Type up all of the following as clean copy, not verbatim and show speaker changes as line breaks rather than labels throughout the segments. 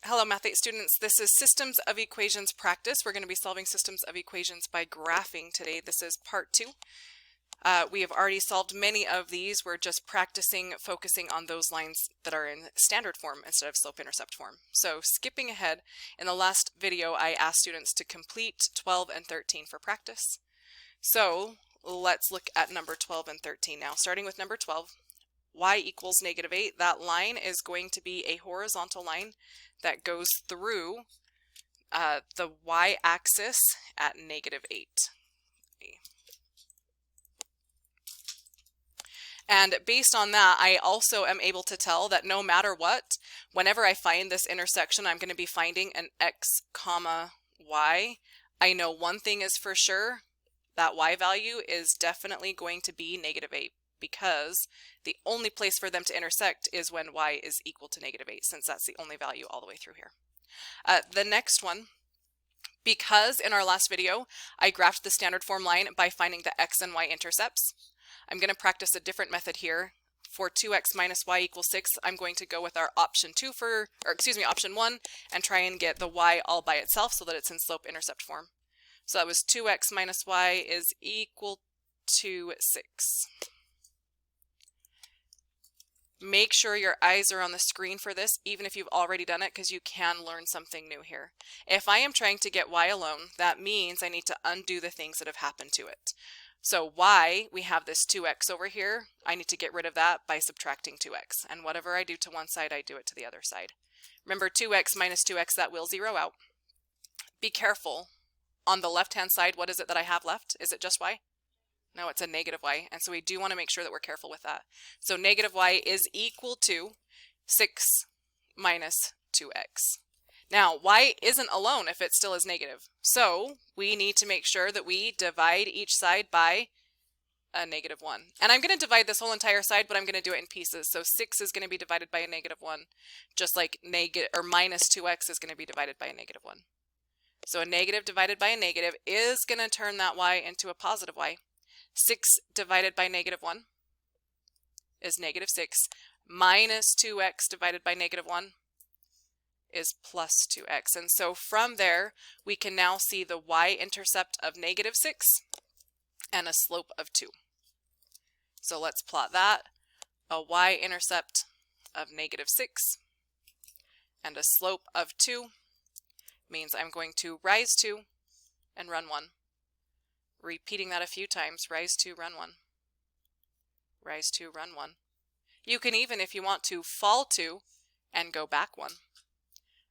Hello Math 8 students, this is Systems of Equations practice. We're going to be solving systems of equations by graphing today. This is part 2. We have already solved many of these. We're just practicing focusing on those lines that are in standard form instead of slope-intercept form. So skipping ahead, in the last video I asked students to complete 12 and 13 for practice. So let's look at number 12 and 13 now. Starting with number 12. Y equals -8, that line is going to be a horizontal line that goes through the y-axis at -8. And based on that, I also am able to tell that no matter what, whenever I find this intersection, I'm going to be finding an x comma y. I know one thing is for sure, that y value is definitely going to be -8. Because the only place for them to intersect is when y is equal to -8, since that's the only value all the way through here. The next one, because in our last video I graphed the standard form line by finding the x and y intercepts, I'm going to practice a different method here. For 2x minus y equals 6, I'm going to go with our option 1 and try and get the y all by itself so that it's in slope-intercept form. So that was 2x minus y is equal to 6. Make sure your eyes are on the screen for this, even if you've already done it, because you can learn something new here. If I am trying to get y alone, that means I need to undo the things that have happened to it. So y, we have this 2x over here. I need to get rid of that by subtracting 2x. And whatever I do to one side, I do it to the other side. Remember, 2x minus 2x, that will zero out. Be careful. On the left-hand side, what is it that I have left? Is it just y? No, it's a -y, and so we do want to make sure that we're careful with that. So -y is equal to 6 minus 2x. Now, y isn't alone if it still is negative. So we need to make sure that we divide each side by a -1. And I'm going to divide this whole entire side, but I'm going to do it in pieces. So 6 is going to be divided by a -1, just like minus 2x is going to be divided by a -1. So a negative divided by a negative is going to turn that y into a positive y. 6 divided by -1 is -6, minus 2x divided by -1 is plus 2x. And so from there, we can now see the y-intercept of -6 and a slope of 2. So let's plot that. A y-intercept of -6 and a slope of 2 means I'm going to rise 2 and run 1. Repeating that a few times, rise 2, run 1. Rise 2, run 1. You can even, if you want to, fall 2 and go back 1.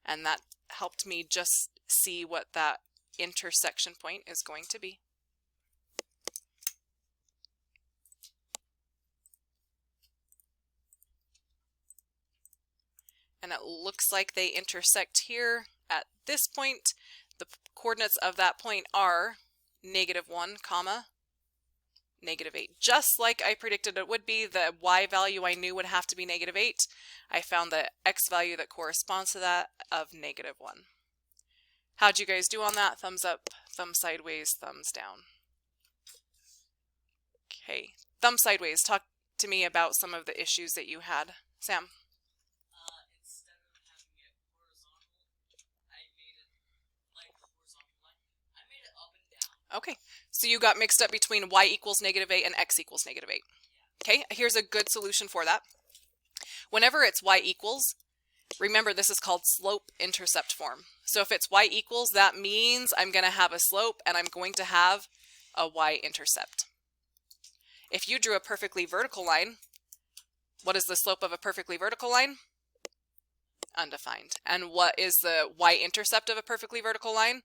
And that helped me just see what that intersection point is going to be. And it looks like they intersect here at this point. The coordinates of that point are -1, comma, -8. Just like I predicted it would be, the y value I knew would have to be -8. I found the x value that corresponds to that of -1. How'd you guys do on that? Thumbs up, thumbs sideways, thumbs down. Okay, thumbs sideways. Talk to me about some of the issues that you had. Sam?
Instead of having it horizontal, I made it like a horizontal line. I made it up and down.
Okay, so you got mixed up between y equals -8 and x equals -8. Okay, here's a good solution for that. Whenever it's y equals, remember this is called slope-intercept form. So if it's y equals, that means I'm going to have a slope and I'm going to have a y-intercept. If you drew a perfectly vertical line, what is the slope of a perfectly vertical line? Undefined. And what is the y-intercept of a perfectly vertical line?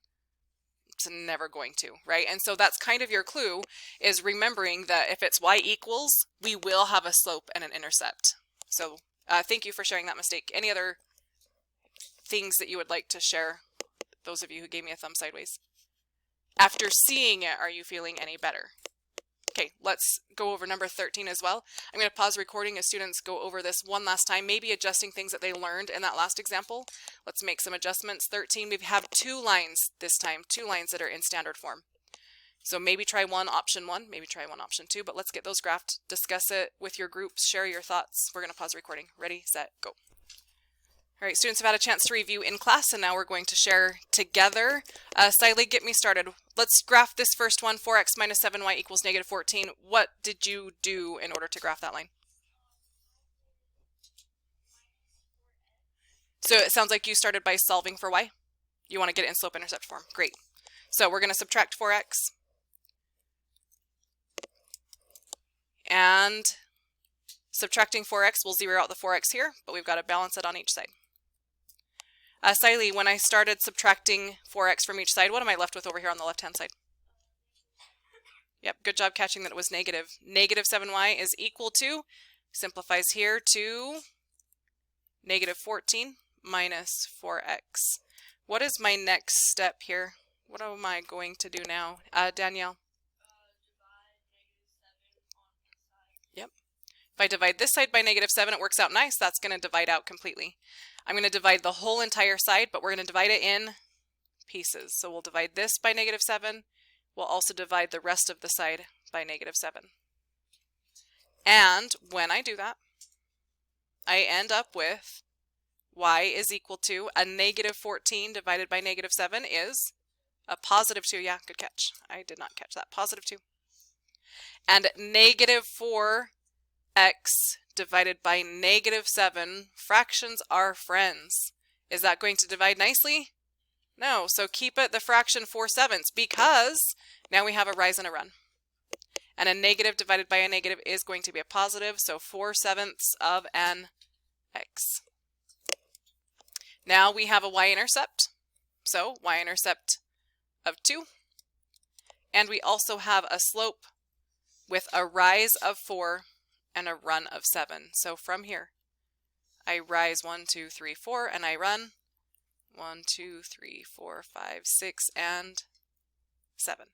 It's never going to, right? And so that's kind of your clue, is remembering that if it's y equals, we will have a slope and an intercept. So thank you for sharing that mistake. Any other things that you would like to share? Those of you who gave me a thumb sideways. After seeing it, are you feeling any better? Okay, let's go over number 13 as well. I'm going to pause recording as students go over this one last time, maybe adjusting things that they learned in that last example. Let's make some adjustments. 13, we have 2 lines this time, 2 lines that are in standard form. So maybe try one, option 1, maybe try one, option 2, but let's get those graphed, discuss it with your groups, share your thoughts. We're going to pause recording. Ready, set, go. All right, students have had a chance to review in class, and now we're going to share together. Siley, get me started. Let's graph this first one, 4x minus 7y equals negative 14. What did you do in order to graph that line? So it sounds like you started by solving for y. You want to get it in slope-intercept form. Great. So we're going to subtract 4x. And subtracting 4x will zero out the 4x here, but we've got to balance it on each side. Siley, when I started subtracting 4x from each side, what am I left with over here on the left-hand side? Yep, good job catching that it was negative. Negative 7y is equal to, simplifies here to negative 14 minus 4x. What is my next step here? What am I going to do now? Danielle? Yep. If I divide this side by negative 7, it works out nice. That's going to divide out completely. I'm going to divide the whole entire side, but we're going to divide it in pieces. So we'll divide this by negative 7. We'll also divide the rest of the side by negative 7. And when I do that, I end up with y is equal to a negative 14 divided by negative 7 is a positive 2. Yeah, good catch. I did not catch that. Positive 2. And negative 4x divided by negative 7, fractions are friends. Is that going to divide nicely? No, so keep it the fraction 4/7 because now we have a rise and a run. And a negative divided by a negative is going to be a positive, so 4/7 of an x. Now we have a y-intercept, so y-intercept of 2. And we also have a slope with a rise of 4 and a run of 7. So from here, I rise 1, 2, 3, 4, and I run 1, 2, 3, 4, 5, 6, and 7.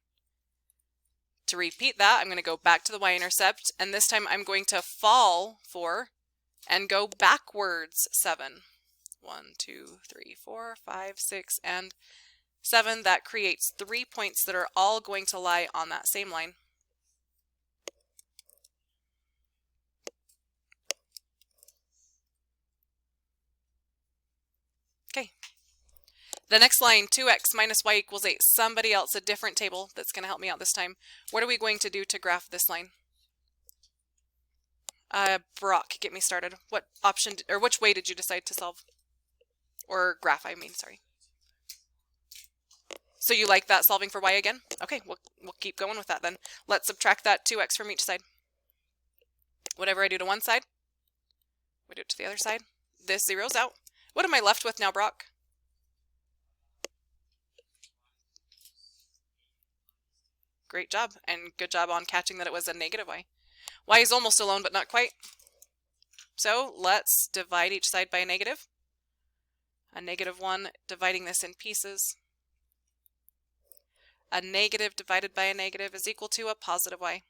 To repeat that, I'm going to go back to the y-intercept, and this time I'm going to fall 4 and go backwards 7. 1, 2, 3, 4, 5, 6, and 7. That creates 3 points that are all going to lie on that same line. Okay. The next line, 2x minus y equals 8. Somebody else, a different table that's going to help me out this time. What are we going to do to graph this line? Brock, get me started. What option, or which way did you decide to solve? Or graph, I mean, sorry. So you like that solving for y again? Okay, we'll keep going with that then. Let's subtract that 2x from each side. Whatever I do to one side, we do it to the other side. This zeroes out. What am I left with now, Brock? Great job, and good job on catching that it was a negative y. Y is almost alone, but not quite. So let's divide each side by a negative. A negative 1, dividing this in pieces. A negative divided by a negative is equal to a positive y.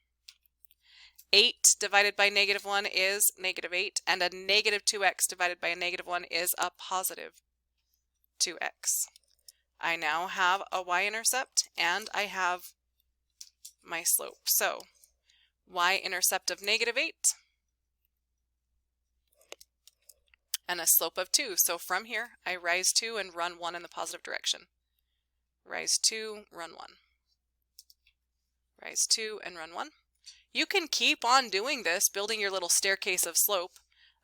8 divided by negative 1 is negative 8, and a negative 2x divided by a negative 1 is a positive 2x. I now have a y-intercept, and I have my slope. So y-intercept of negative 8 and a slope of 2. So from here, I rise 2 and run 1 in the positive direction. Rise 2, run 1. Rise 2 and run 1. You can keep on doing this, building your little staircase of slope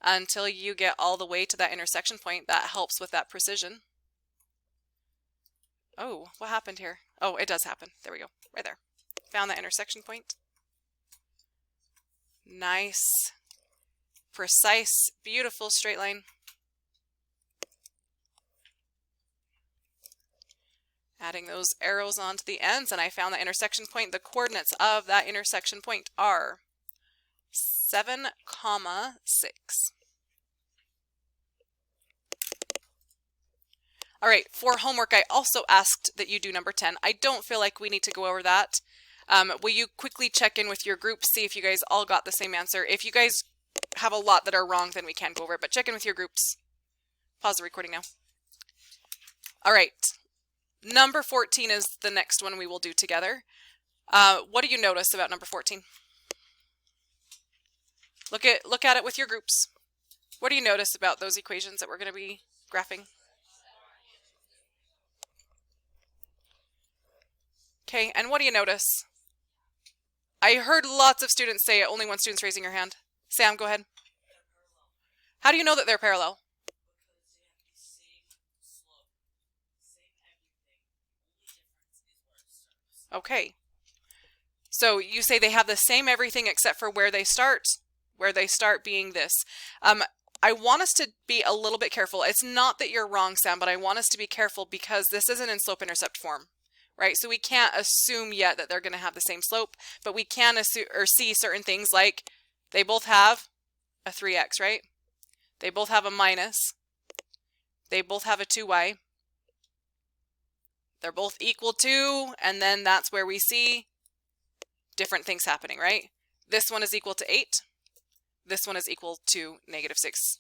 until you get all the way to that intersection point. That helps with that precision. Oh, what happened here? Oh, it does happen. There we go. Right there. Found that intersection point. Nice, precise, beautiful straight line. Adding those arrows onto the ends, and I found that intersection point. The coordinates of that intersection point are 7, 6. All right, for homework, I also asked that you do number 10. I don't feel like we need to go over that. Will you quickly check in with your group, see if you guys all got the same answer? If you guys have a lot that are wrong, then we can go over it, but check in with your groups. Pause the recording now. All right. Number 14 is the next one we will do together. What do you notice about number 14? Look at it with your groups. What do you notice about those equations that we're going to be graphing. Okay, and what do you notice? I heard lots of students say it. Only one student's raising her hand. Sam, go ahead. How do you know that they're parallel? Okay. So you say they have the same everything except for where they start being this. I want us to be a little bit careful. It's not that you're wrong, Sam, but I want us to be careful because this isn't in slope-intercept form, right? So we can't assume yet that they're going to have the same slope, but we can assume or see certain things like they both have a 3x, right? They both have a minus. They both have a 2y. They're both equal to, and then that's where we see different things happening, right? This one is equal to 8. This one is equal to -6.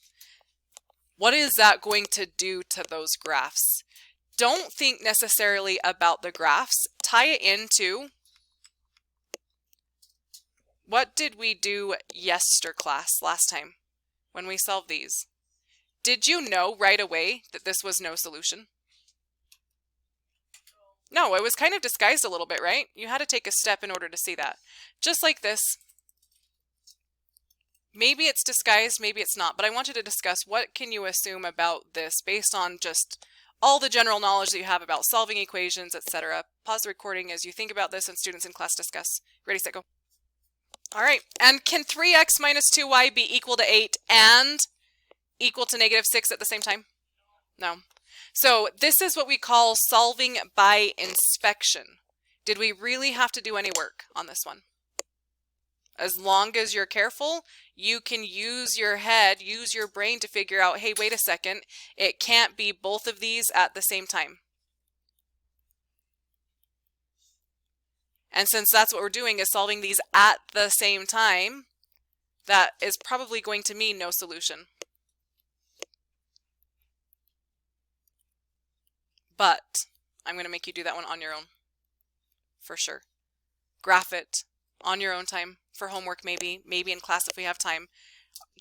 What is that going to do to those graphs? Don't think necessarily about the graphs. Tie it into what did we do class last time when we solved these? Did you know right away that this was no solution? No, it was kind of disguised a little bit, right? You had to take a step in order to see that. Just like this. Maybe it's disguised, maybe it's not, but I wanted to discuss what can you assume about this based on just all the general knowledge that you have about solving equations, etc. Pause the recording as you think about this and students in class discuss. Ready, set, go. All right, and can 3x minus 2y be equal to 8 and equal to -6 at the same time? No. So this is what we call solving by inspection. Did we really have to do any work on this one? As long as you're careful, you can use your head, use your brain to figure out, hey, wait a second, it can't be both of these at the same time. And since that's what we're doing is solving these at the same time, that is probably going to mean no solution. But I'm going to make you do that one on your own, for sure. Graph it on your own time, for homework maybe in class if we have time.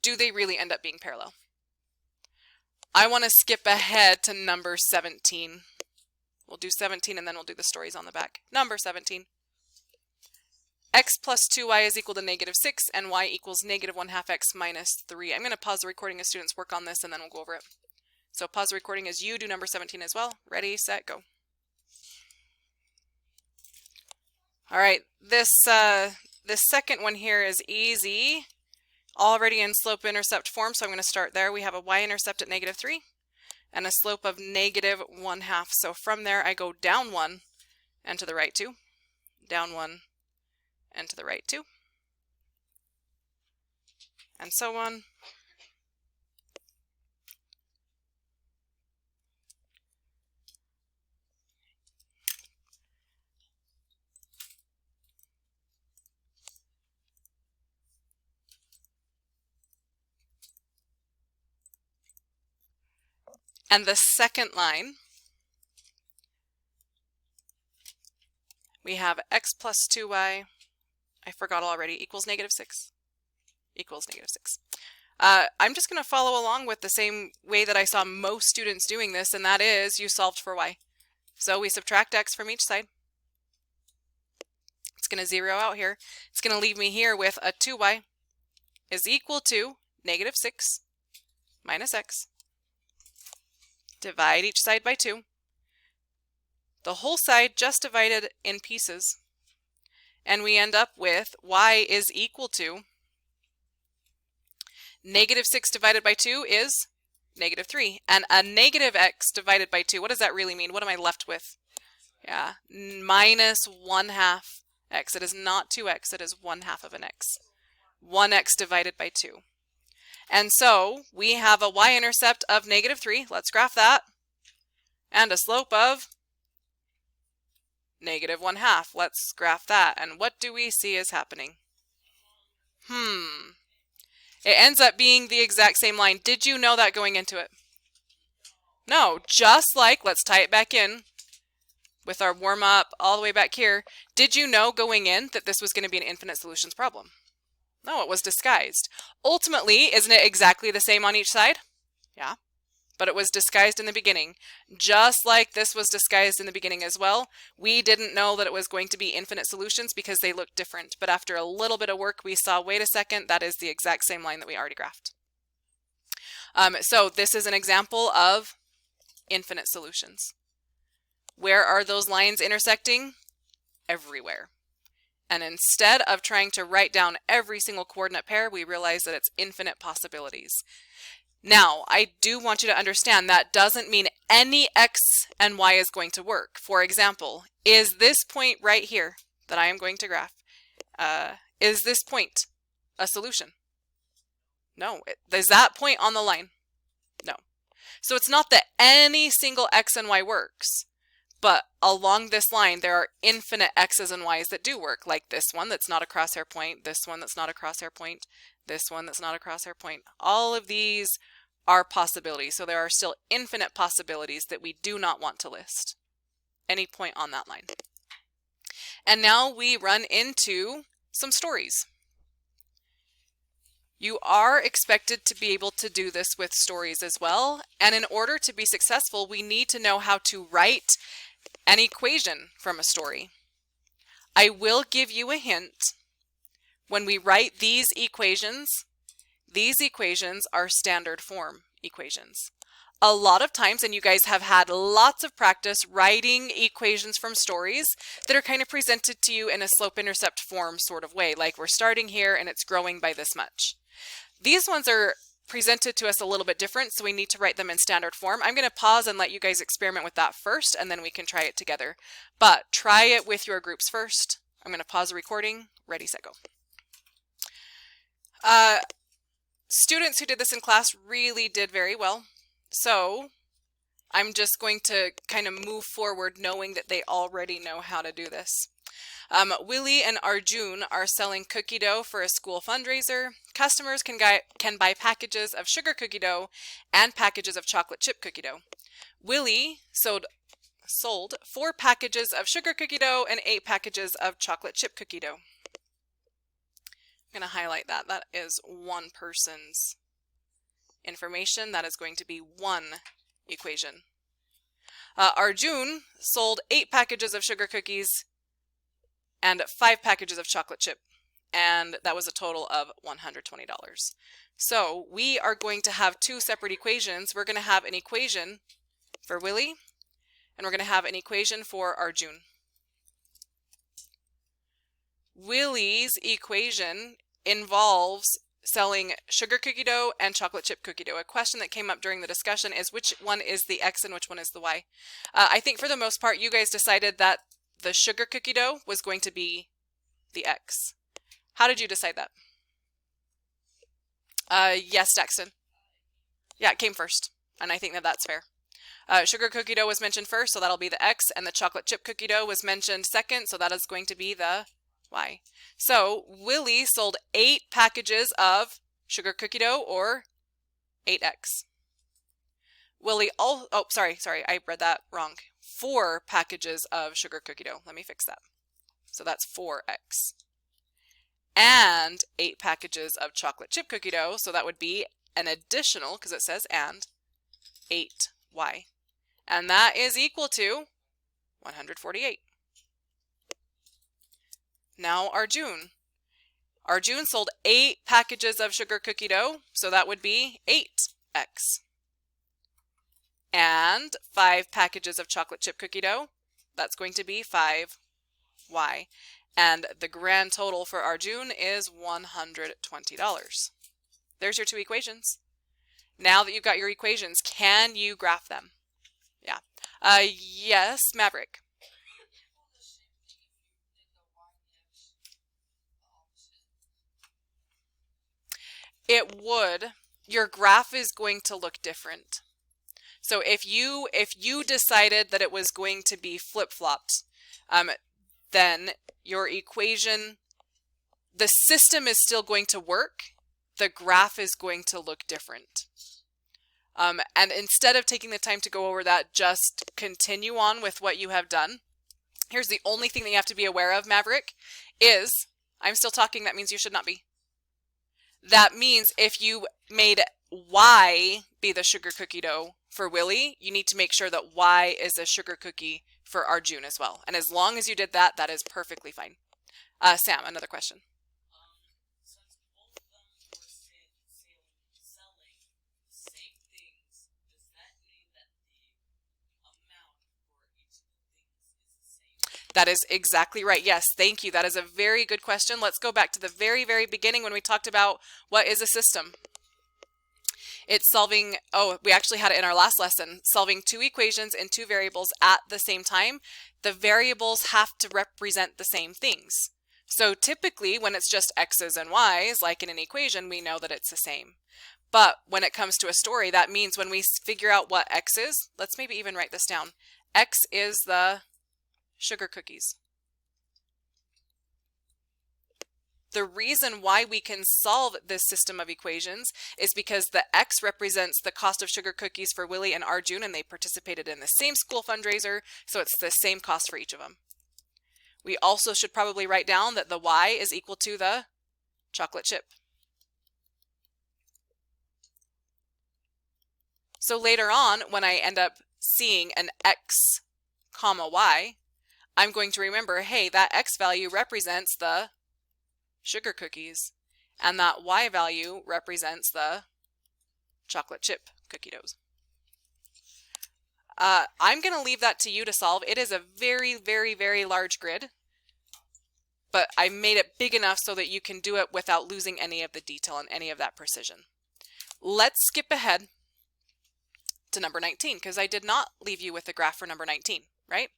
Do they really end up being parallel? I want to skip ahead to number 17. We'll do 17 and then we'll do the stories on the back. Number 17. X plus 2y is equal to -6 and y equals -1/2 x minus 3. I'm going to pause the recording as students work on this and then we'll go over it. So pause the recording as you do number 17 as well. Ready, set, go. All right, this second one here is easy. Already in slope-intercept form, so I'm going to start there. We have a y-intercept at -3 and a slope of -1/2. So from there I go down 1 and to the right 2, down 1 and to the right 2, and so on. And the second line, we have x plus 2y, I forgot already, equals -6, equals -6. I'm just going to follow along with the same way that I saw most students doing this, and that is you solved for y. So we subtract x from each side. It's going to zero out here. It's going to leave me here with a 2y is equal to -6 minus x. Divide each side by 2. The whole side just divided in pieces. And we end up with y is equal to -6 divided by 2 is -3. And a -x divided by 2, what does that really mean? What am I left with? Yeah, -1/2 x. It is not 2x, it is 1/2 of an x. 1x divided by 2. And so we have a y-intercept of -3, let's graph that, and a slope of -1/2, let's graph that. And what do we see is happening? It ends up being the exact same line. Did you know that going into it? No, just like, let's tie it back in with our warm-up all the way back here. Did you know going in that this was going to be an infinite solutions problem? No, it was disguised. Ultimately, isn't it exactly the same on each side? Yeah. but it was disguised in the beginning. Just like this was disguised in the beginning as well. We didn't know that it was going to be infinite solutions because they looked different. But after a little bit of work, we saw, wait a second, that is the exact same line that we already graphed. So this is an example of infinite solutions. Where are those lines intersecting? Everywhere. And instead of trying to write down every single coordinate pair, we realize that it's infinite possibilities. Now, I do want you to understand that doesn't mean any x and y is going to work. For example, is this point right here that I am going to graph, is this point a solution? No. Is that point on the line? No. So it's not that any single x and y works, but along this line there are infinite x's and y's that do work, like this one that's not a crosshair point, this one that's not a crosshair point, this one that's not a crosshair point. All of these are possibilities. So there are still infinite possibilities that we do not want to list. Any point on that line. And now we run into some stories. You are expected to be able to do this with stories as well. And in order to be successful, we need to know how to write an equation from a story. I will give you a hint. When we write these equations are standard form equations. A lot of times, and you guys have had lots of practice writing equations from stories that are kind of presented to you in a slope-intercept form sort of way, like we're starting here and it's growing by this much. These ones are presented to us a little bit different, so we need to write them in standard form. I'm going to pause and let you guys experiment with that first, and then we can try it together. But try it with your groups first. I'm going to pause the recording. Ready, set, go. Students who did this in class really did very well. So I'm just going to kind of move forward knowing that they already know how to do this. Willie and Arjun are selling cookie dough for a school fundraiser. Customers can buy packages of sugar cookie dough and packages of chocolate chip cookie dough. Willie sold 4 packages of sugar cookie dough and 8 packages of chocolate chip cookie dough. I'm going to highlight that. That is one person's information. That is going to be one equation. Arjun sold 8 packages of sugar cookies and 5 packages of chocolate chip, and that was a total of $120. So we are going to have 2 separate equations. We're going to have an equation for Willie, and we're going to have an equation for Arjun. Willie's equation involves selling sugar cookie dough and chocolate chip cookie dough. A question that came up during the discussion is which one is the X and which one is the Y. I think for the most part you guys decided that the sugar cookie dough was going to be the X. How did you decide that? Yes, Daxton. Yeah, it came first, and I think that that's fair. Sugar cookie dough was mentioned first, so that'll be the X, and the chocolate chip cookie dough was mentioned second, so that is going to be the Y. So Willie sold 8 packages of sugar cookie dough, or 8X. Willie, sorry, I read that wrong. 4 packages of sugar cookie dough. Let me fix that. So that's 4X. And 8 packages of chocolate chip cookie dough, so that would be an additional, because it says and, 8Y. And that is equal to 148. Now Arjun. Arjun sold 8 packages of sugar cookie dough, so that would be 8X. And 5 packages of chocolate chip cookie dough, that's going to be 5Y. And the grand total for Arjun is $120. There's your 2 equations. Now that you've got your equations, can you graph them? Yeah. Yes, Maverick. It would. Your graph is going to look different. So if you decided that it was going to be flip-flopped, then your equation, the system is still going to work. The graph is going to look different. And instead of taking the time to go over that, just continue on with what you have done. Here's the only thing that you have to be aware of, Maverick, is, I'm still talking, that means you should not be. That means if you made Y be the sugar cookie dough for Willie, you need to make sure that y is a sugar cookie for Arjun as well. And as long as you did that, that is perfectly fine. Sam, another question.
Since both of them were selling the same things, does that mean that the amount for each of the things is the same?
That is exactly right. Yes, thank you. That is a very good question. Let's go back to the very, very beginning when we talked about what is a system. It's solving, we actually had it in our last lesson, solving two equations and two variables at the same time. The variables have to represent the same things. So typically when it's just x's and y's, like in an equation, we know that it's the same. But when it comes to a story, that means when we figure out what x is, let's maybe even write this down. X is the sugar cookies. The reason why we can solve this system of equations is because the X represents the cost of sugar cookies for Willie and Arjun, and they participated in the same school fundraiser, so it's the same cost for each of them. We also should probably write down that the Y is equal to the chocolate chip. So later on, when I end up seeing an X comma Y, I'm going to remember, hey, that X value represents the sugar cookies, and that Y value represents the chocolate chip cookie doughs. I'm going to leave that to you to solve. It is a very, very, very large grid, but I made it big enough so that you can do it without losing any of the detail and any of that precision. Let's skip ahead to number 19, because I did not leave you with a graph for number 19, right?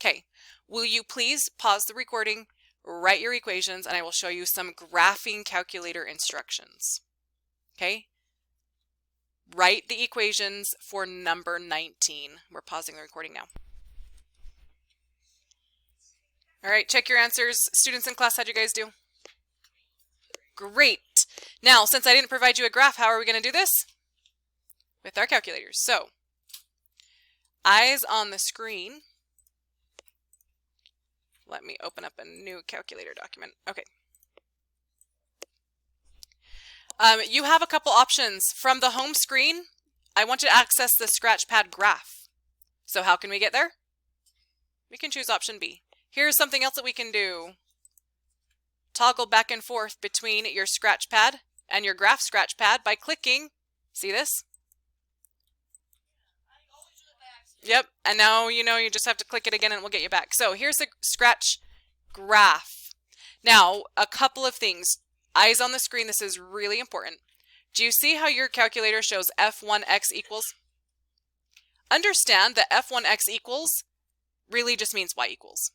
Okay, will you please pause the recording, write your equations, and I will show you some graphing calculator instructions. Okay? Write the equations for number 19. We're pausing the recording now. All right, check your answers. Students in class, how'd you guys do? Great. Now, since I didn't provide you a graph, how are we going to do this? With our calculators. So, eyes on the screen. Let me open up a new calculator document. Okay. You have a couple options. From the home screen, I want you to access the Scratchpad graph. So how can we get there? We can choose option B. Here's something else that we can do. Toggle back and forth between your Scratchpad and your graph Scratchpad by clicking, see this? Yep, and now you know you just have to click it again and it will get you back. So here's the Scratch graph. Now, a couple of things. Eyes on the screen, this is really important. Do you see how your calculator shows f1x equals? Understand that f1x equals really just means y equals.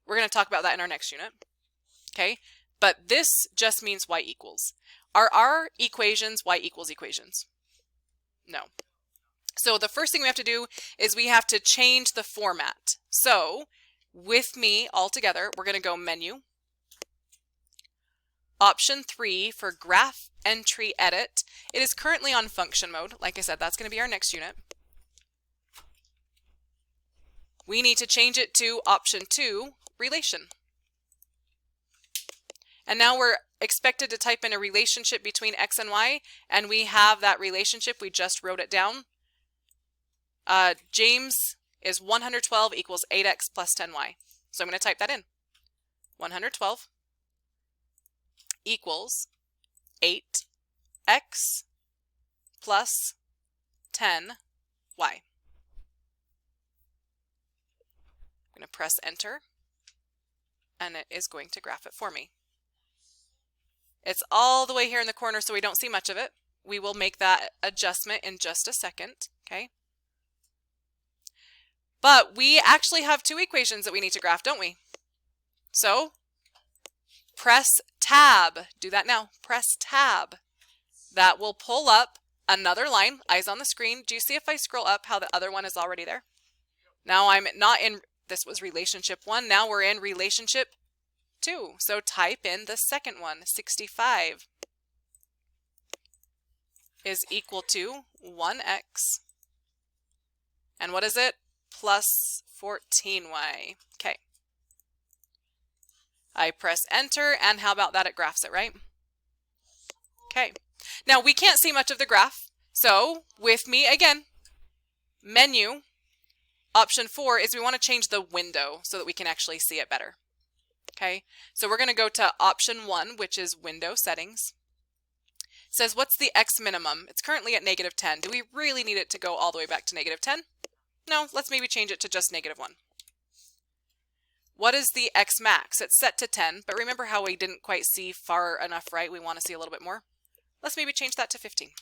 We're going to talk about that in our next unit. Okay, but this just means y equals. Are our equations y equals equations? No. So the first thing we have to do is we have to change the format. So with me all together, we're going to go menu. Option 3 for graph entry edit. It is currently on function mode. Like I said, that's going to be our next unit. We need to change it to option 2, relation. And now we're expected to type in a relationship between x and y, and we have that relationship. We just wrote it down. James is 112 equals 8x plus 10y. So I'm going to type that in. 112 equals 8x plus 10y. I'm going to press enter, and it is going to graph it for me. It's all the way here in the corner, so we don't see much of it. We will make that adjustment in just a second, okay? But we actually have two equations that we need to graph, don't we? So, press tab. Do that now. Press tab. That will pull up another line, eyes on the screen. Do you see if I scroll up how the other one is already there? Now I'm not in, this was relationship 1. Now we're in relationship 2. So type in the second one. 65 is equal to 1x. And what is it? Plus 14y. Okay. I press enter, and how about that? It graphs it, right? Okay. Now we can't see much of the graph, so with me again, Menu, option 4 is we want to change the window so that we can actually see it better. Okay, so we're going to go to option 1, which is window settings. It says, what's the X minimum? It's currently at -10. Do we really need it to go all the way back to -10? No, let's maybe change it to just -1. What is the X max? It's set to 10, but remember how we didn't quite see far enough right? We want to see a little bit more. Let's maybe change that to 15.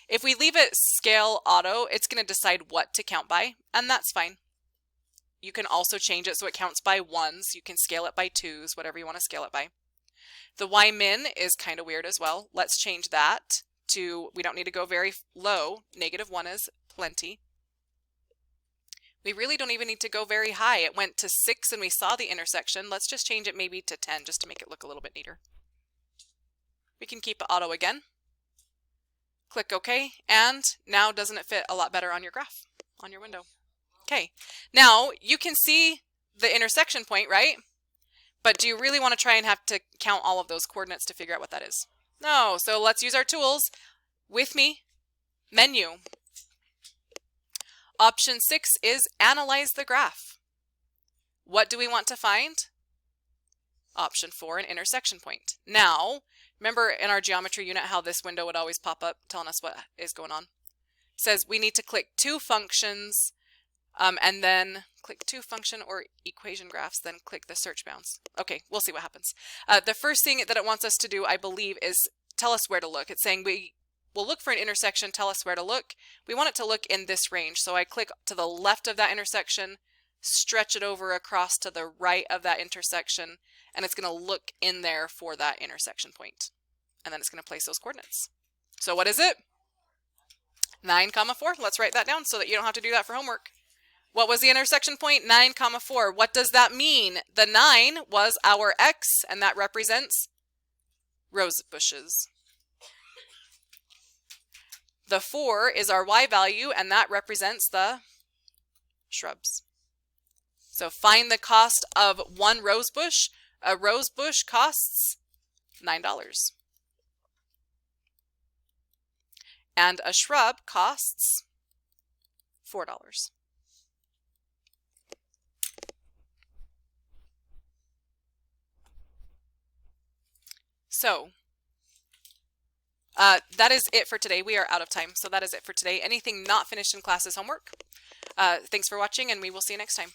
If we leave it scale auto, it's going to decide what to count by, and that's fine. You can also change it so it counts by 1s. You can scale it by 2s, whatever you want to scale it by. The Y min is kind of weird as well. Let's change that to, we don't need to go very low. -1 is plenty. We really don't even need to go very high. It went to 6 and we saw the intersection. Let's just change it maybe to 10 just to make it look a little bit neater. We can keep it auto again. Click OK, and now doesn't it fit a lot better on your graph, on your window? Okay, now you can see the intersection point, right? But do you really want to try and have to count all of those coordinates to figure out what that is? No, so let's use our tools. With me, menu. Option 6 is analyze the graph. What do we want to find? Option 4, an intersection point. Now, remember in our geometry unit how this window would always pop up telling us what is going on? It says we need to click 2 functions and then click 2 function or equation graphs, then click the search bounds. Okay, we'll see what happens. The first thing that it wants us to do, I believe, is tell us where to look. It's saying we'll look for an intersection, tell us where to look. We want it to look in this range. So I click to the left of that intersection, stretch it over across to the right of that intersection, and it's going to look in there for that intersection point. And then it's going to place those coordinates. So what is it? 9, 4. Let's write that down so that you don't have to do that for homework. What was the intersection point? 9, 4. What does that mean? The 9 was our X, and that represents rose bushes. The 4 is our Y value, and that represents the shrubs. So find the cost of 1 rose bush. A rose bush costs $9. And a shrub costs $4. So that is it for today. We are out of time, so that is it for today. Anything not finished in class is homework. Thanks for watching, and we will see you next time.